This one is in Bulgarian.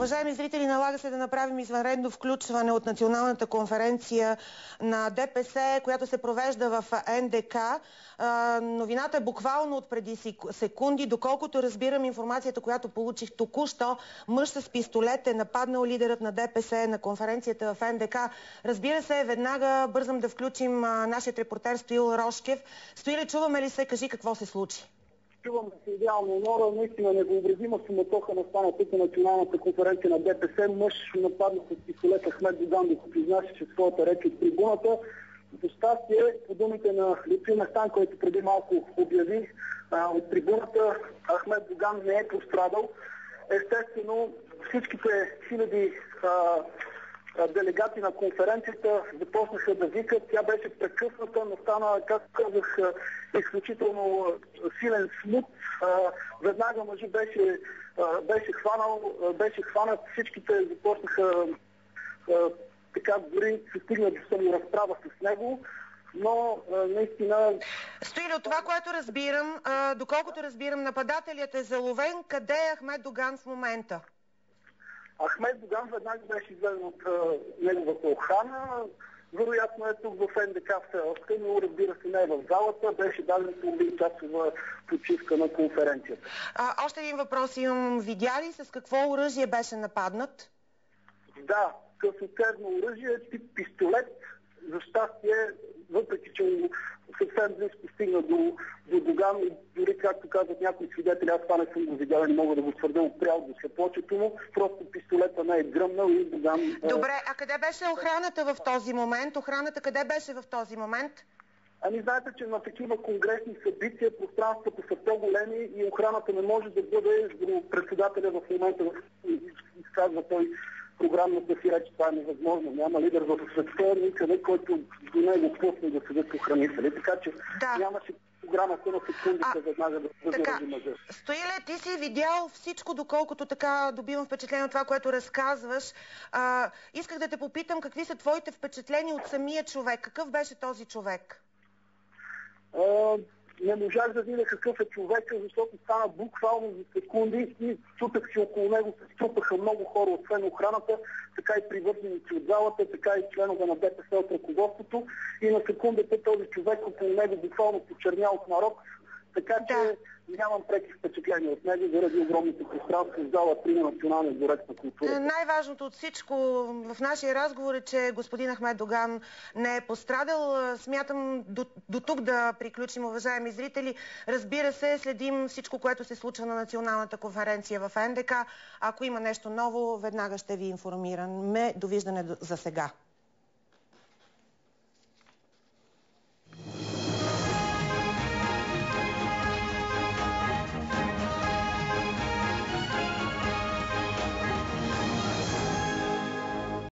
Уважаеми зрители, налага се да направим извънредно включване от Националната конференция на ДПС, която се провежда в НДК. Новината е буквално от преди секунди. Доколкото разбирам информацията, която получих току-що, мъж с пистолет е нападнал лидерът на ДПС на конференцията в НДК. Разбира се, веднага бързам да включим нашият репортер Стоил Рошкев. Стоиле, чуваме ли се? Кажи какво се случи. Чувам се идеално, Нора. Наистина невъобразима суматоха настана тук на Националната конференция на ДПС. Мъж нападна с пистолет Ахмед Доган, докато изнасяше своята реч от трибуната. За щастие, по думите на Лютви Местан, който преди малко обяви от трибуната, Ахмед Доган не е пострадал. Естествено, всичките хиляди делегати на конференцията започнаха да викат. Тя беше прекъсната, но стана, както казах, изключително силен смут. Веднага мъжът беше хванат. Всичките започнаха така, дори се стигна до саморазправа с него. Но наистина... Стоиле, от това, което разбирам, доколкото разбирам, нападателят е заловен. Къде е Ахмед Доган в момента? Ахмед Доган веднага беше изведен от неговата охрана. Вероятно е тук в НДК все още, но разбира се не е в залата. Беше даден половин часова почивка на конференцията. Още един въпрос имам. Видя ли с какво оръжие беше нападнат? Да, късоцевно оръжие, тип пистолет. За щастие, въпреки че съвсем близко стигна до Доган и дори, както казват някои свидетели, аз това не съм го видял и не мога да го твърдя отпрял до слепочето му, просто пистолета не е гръмнал и Доган... Добре, а къде беше охраната в този момент? Охраната къде беше в този момент? Ами знаете, че на такива конгресни събития пространствата са по-големи и охраната не може да бъде до председателя в момента, изказва той програмната си реч, това е невъзможно. Няма лидер в света, никъде, който до него пусне да седят охранители. Така че нямаше програмата на секундите веднага да се заради мъжа. Стоиле, ти си видял всичко, доколкото така добивам впечатление от това, което разказваш. Исках да те попитам какви са твоите впечатления от самия човек. Какъв беше този човек? Не можах да видя какъв е човека, защото стана буквално за секунди и чутах, че около него се струпаха много хора, освен охраната, така и привърженици от залата, така и членове на ДПС от ръководството. И на секундата този човек около него буквално почерня от народ, така че нямам преки впечатления от него заради огромното пространство в зала 3 на Националния дворец на културата. Най-важното от всичко в нашия разговор е, че господин Ахмед Доган не е пострадал. Смятам до тук да приключим, уважаеми зрители. Разбира се, следим всичко, което се случва на Националната конференция в НДК. Ако има нещо ново, веднага ще ви информираме. Довиждане за сега.